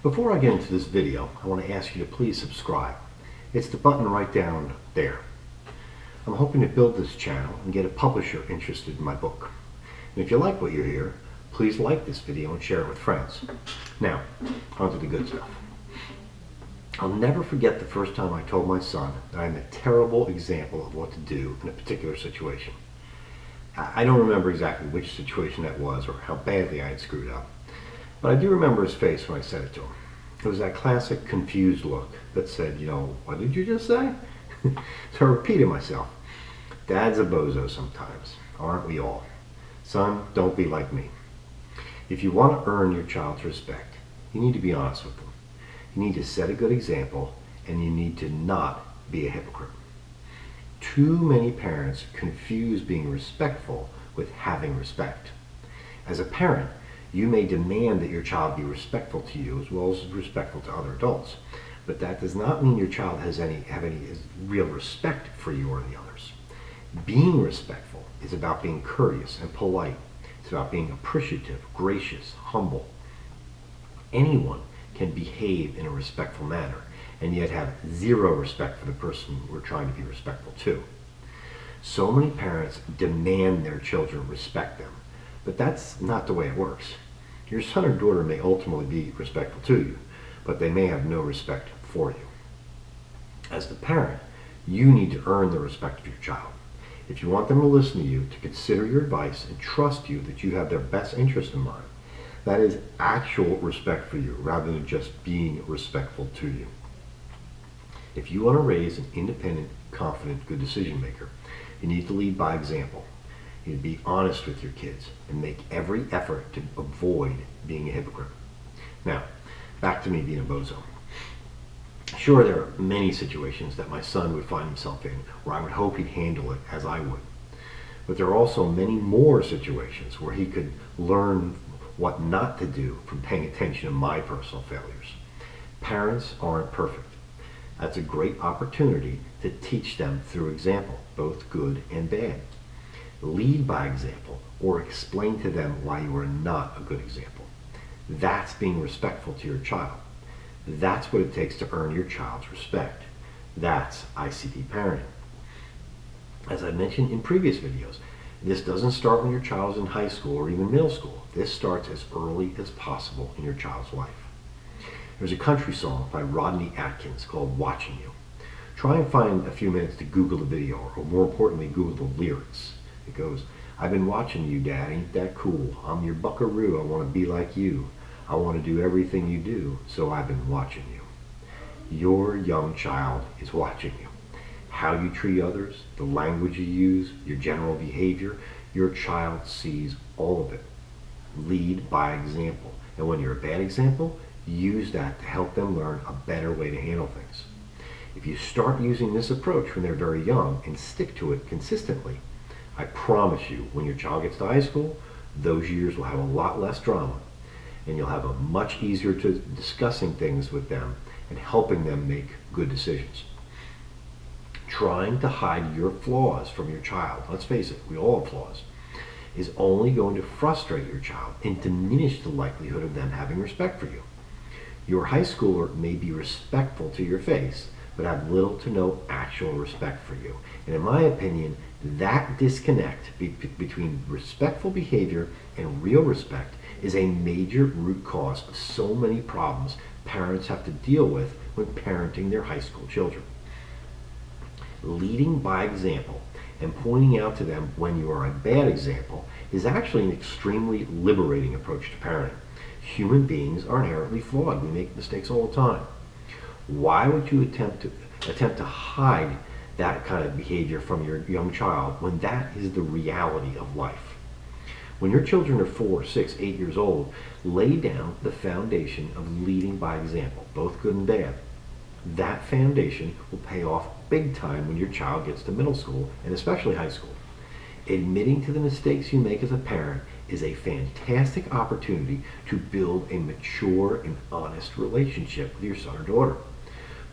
Before I get into this video, I want to ask you to please subscribe. It's the button right down there. I'm hoping to build this channel and get a publisher interested in my book. And if you like what you hear, please like this video and share it with friends. Now, on to the good stuff. I'll never forget the first time I told my son that I'm a terrible example of what to do in a particular situation. I don't remember exactly which situation that was or how badly I had screwed up, but I do remember his face when I said it to him. It was that classic confused look that said, what did you just say? So I repeated myself. Dad's a bozo sometimes, aren't we all? Son, don't be like me. If you want to earn your child's respect, you need to be honest with them. You need to set a good example, and you need to not be a hypocrite. Too many parents confuse being respectful with having respect. As a parent, you may demand that your child be respectful to you as well as respectful to other adults, but that does not mean your child have any real respect for you or the others. Being respectful is about being courteous and polite. It's about being appreciative, gracious, humble. Anyone can behave in a respectful manner and yet have zero respect for the person we're trying to be respectful to. So many parents demand their children respect them, but that's not the way it works. Your son or daughter may ultimately be respectful to you, but they may have no respect for you. As the parent, you need to earn the respect of your child. If you want them to listen to you, to consider your advice, and trust you that you have their best interest in mind, that is actual respect for you rather than just being respectful to you. If you want to raise an independent, confident, good decision maker, you need to lead by example. You need to be honest with your kids and make every effort to avoid being a hypocrite. Now, back to me being a bozo. Sure, there are many situations that my son would find himself in where I would hope he'd handle it as I would. But there are also many more situations where he could learn what not to do from paying attention to my personal failures. Parents aren't perfect. That's a great opportunity to teach them through example, both good and bad. Lead by example or explain to them why you are not a good example. That's being respectful to your child. That's what it takes to earn your child's respect. That's ICT parenting. As I mentioned in previous videos, this doesn't start when your child is in high school or even middle school. This starts as early as possible in your child's life. There's a country song by Rodney Atkins called Watching You. Try and find a few minutes to Google the video, or more importantly, Google the lyrics. It goes, "I've been watching you, Dad, ain't that cool? I'm your buckaroo, I want to be like you. I want to do everything you do, so I've been watching you." Your young child is watching you. How you treat others, the language you use, your general behavior, your child sees all of it. Lead by example. And when you're a bad example, use that to help them learn a better way to handle things. If you start using this approach when they're very young and stick to it consistently, I promise you, when your child gets to high school, those years will have a lot less drama, and you'll have a much easier to discussing things with them and helping them make good decisions. Trying to hide your flaws from your child, let's face it, we all have flaws, is only going to frustrate your child and diminish the likelihood of them having respect for you. Your high schooler may be respectful to your face, but have little to no actual respect for you. And in my opinion, that disconnect between respectful behavior and real respect is a major root cause of so many problems parents have to deal with when parenting their high school children. Leading by example and pointing out to them when you are a bad example is actually an extremely liberating approach to parenting. Human beings are inherently flawed. We make mistakes all the time. Why would you attempt to hide that kind of behavior from your young child when that is the reality of life? When your children are 4, 6, 8 years old, lay down the foundation of leading by example, both good and bad. That foundation will pay off big time when your child gets to middle school and especially high school. Admitting to the mistakes you make as a parent is a fantastic opportunity to build a mature and honest relationship with your son or daughter.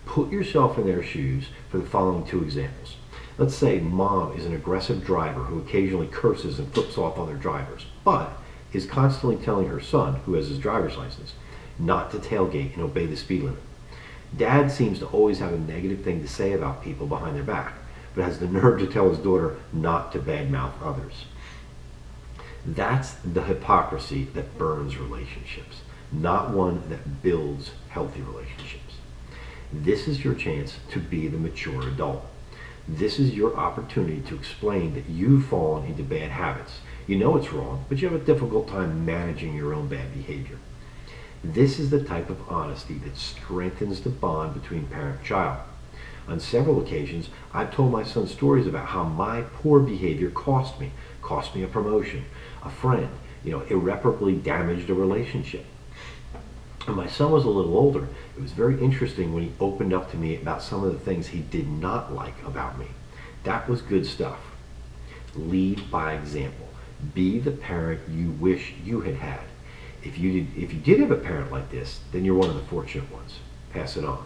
Put yourself in their shoes for the following two examples. Let's say mom is an aggressive driver who occasionally curses and flips off other drivers, but is constantly telling her son, who has his driver's license, not to tailgate and obey the speed limit. Dad seems to always have a negative thing to say about people behind their back, but has the nerve to tell his daughter not to badmouth others. That's the hypocrisy that burns relationships, not one that builds healthy relationships. This is your chance to be the mature adult. This is your opportunity to explain that you've fallen into bad habits. You know it's wrong, but you have a difficult time managing your own bad behavior. This is the type of honesty that strengthens the bond between parent and child. On several occasions, I've told my son stories about how my poor behavior cost me a promotion, a friend, irreparably damaged a relationship. When my son was a little older, it was very interesting when he opened up to me about some of the things he did not like about me. That was good stuff. Lead by example. Be the parent you wish you had had. If you did have a parent like this, then you're one of the fortunate ones. Pass it on.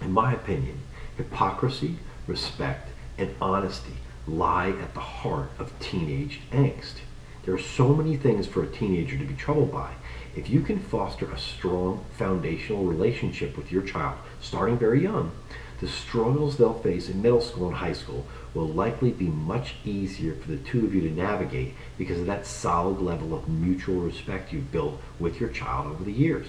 In my opinion, hypocrisy, respect, and honesty lie at the heart of teenage angst. There are so many things for a teenager to be troubled by. If you can foster a strong foundational relationship with your child, starting very young, the struggles they'll face in middle school and high school will likely be much easier for the two of you to navigate because of that solid level of mutual respect you've built with your child over the years.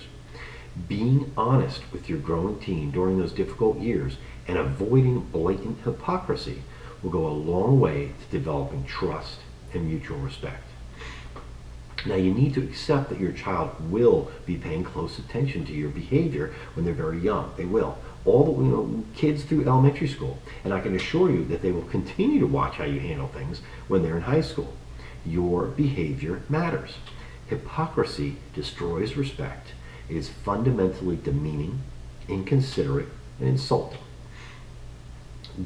Being honest with your growing teen during those difficult years and avoiding blatant hypocrisy will go a long way to developing trust and mutual respect. Now, you need to accept that your child will be paying close attention to your behavior when they're very young. They will. All the kids through elementary school. And I can assure you that they will continue to watch how you handle things when they're in high school. Your behavior matters. Hypocrisy destroys respect. It is fundamentally demeaning, inconsiderate, and insulting.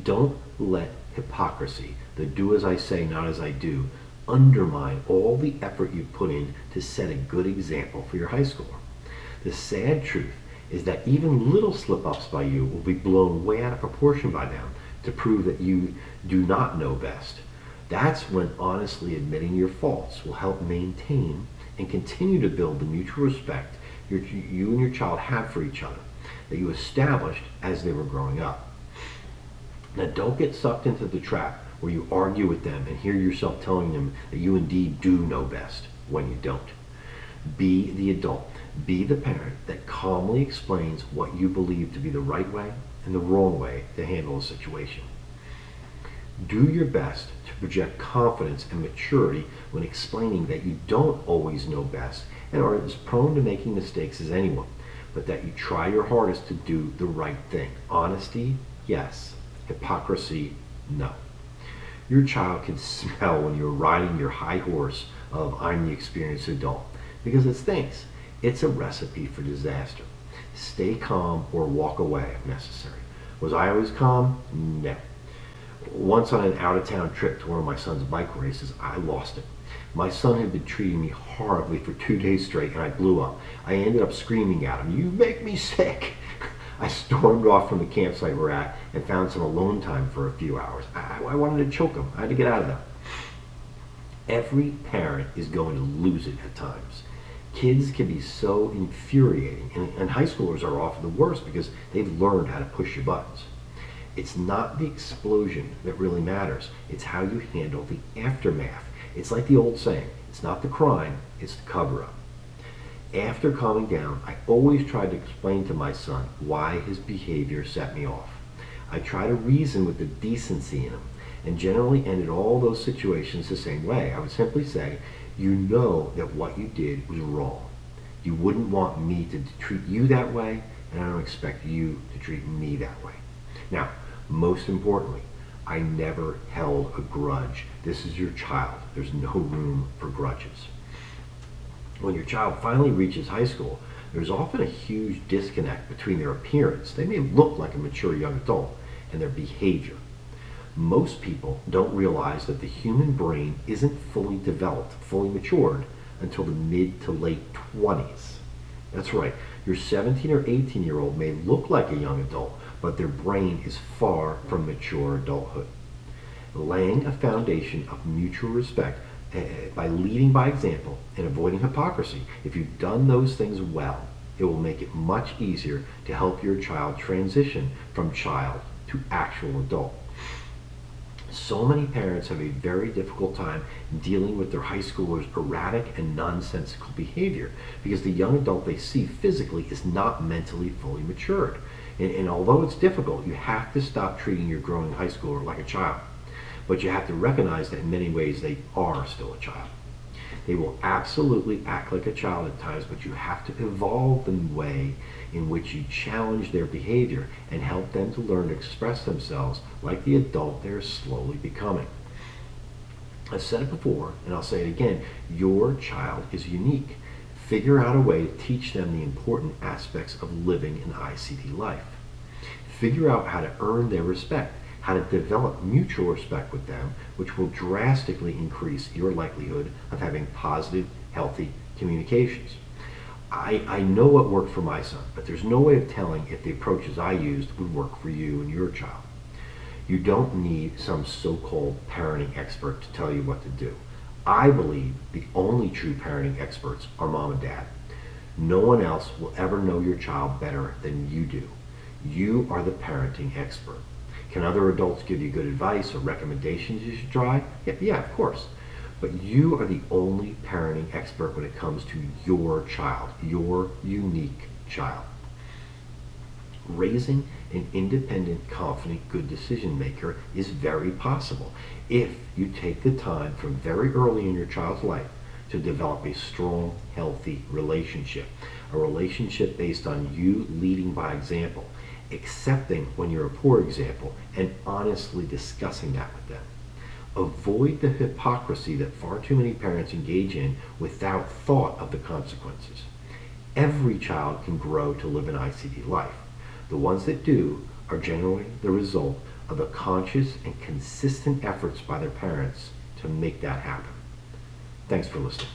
Don't let hypocrisy, the do as I say, not as I do, undermine all the effort you put in to set a good example for your high schooler. The sad truth is that even little slip-ups by you will be blown way out of proportion by them to prove that you do not know best. That's when honestly admitting your faults will help maintain and continue to build the mutual respect you and your child have for each other that you established as they were growing up. Now, don't get sucked into the trap where you argue with them and hear yourself telling them that you indeed do know best when you don't. Be the adult. Be the parent that calmly explains what you believe to be the right way and the wrong way to handle a situation. Do your best to project confidence and maturity when explaining that you don't always know best and are as prone to making mistakes as anyone, but that you try your hardest to do the right thing. Honesty, yes. Hypocrisy, no. Your child can smell when you're riding your high horse of I'm the experienced adult, because it stinks. It's a recipe for disaster. Stay calm or walk away if necessary. Was I always calm? No. Once on an out-of-town trip to one of my son's bike races, I lost it. My son had been treating me horribly for 2 days straight, and I blew up. I ended up screaming at him, "You make me sick!" I stormed off from the campsite we're at and found some alone time for a few hours. I wanted to choke him. I had to get out of there. Every parent is going to lose it at times. Kids can be so infuriating, and high schoolers are often the worst because they've learned how to push your buttons. It's not the explosion that really matters. It's how you handle the aftermath. It's like the old saying, it's not the crime, it's the cover-up. After calming down, I always tried to explain to my son why his behavior set me off. I try to reason with the decency in him, and generally ended all those situations the same way. I would simply say, you know that what you did was wrong. You wouldn't want me to treat you that way, and I don't expect you to treat me that way. Now, most importantly, I never held a grudge. This is your child. There's no room for grudges. When your child finally reaches high school, there's often a huge disconnect between their appearance, they may look like a mature young adult, and their behavior. Most people don't realize that the human brain isn't fully developed, fully matured, until the mid to late 20s. That's right, your 17 or 18-year-old may look like a young adult, but their brain is far from mature adulthood. Laying a foundation of mutual respect by leading by example and avoiding hypocrisy. If you've done those things well, it will make it much easier to help your child transition from child to actual adult. So many parents have a very difficult time dealing with their high schoolers' erratic and nonsensical behavior because the young adult they see physically is not mentally fully matured. And although it's difficult, you have to stop treating your growing high schooler like a child. But you have to recognize that in many ways they are still a child. They will absolutely act like a child at times, but you have to evolve the way in which you challenge their behavior and help them to learn to express themselves like the adult they're slowly becoming. I've said it before, and I'll say it again, your child is unique. Figure out a way to teach them the important aspects of living an ICD life. Figure out how to earn their respect, how to develop mutual respect with them, which will drastically increase your likelihood of having positive, healthy communications. I know what worked for my son, but there's no way of telling if the approaches I used would work for you and your child. You don't need some so-called parenting expert to tell you what to do. I believe the only true parenting experts are mom and dad. No one else will ever know your child better than you do. You are the parenting expert. Can other adults give you good advice or recommendations you should try? Yeah, of course. But you are the only parenting expert when it comes to your child, your unique child. Raising an independent, confident, good decision maker is very possible if you take the time from very early in your child's life to develop a strong, healthy relationship. A relationship based on you leading by example, accepting when you're a poor example, and honestly discussing that with them. Avoid the hypocrisy that far too many parents engage in without thought of the consequences. Every child can grow to live an ICD life. The ones that do are generally the result of the conscious and consistent efforts by their parents to make that happen. Thanks for listening.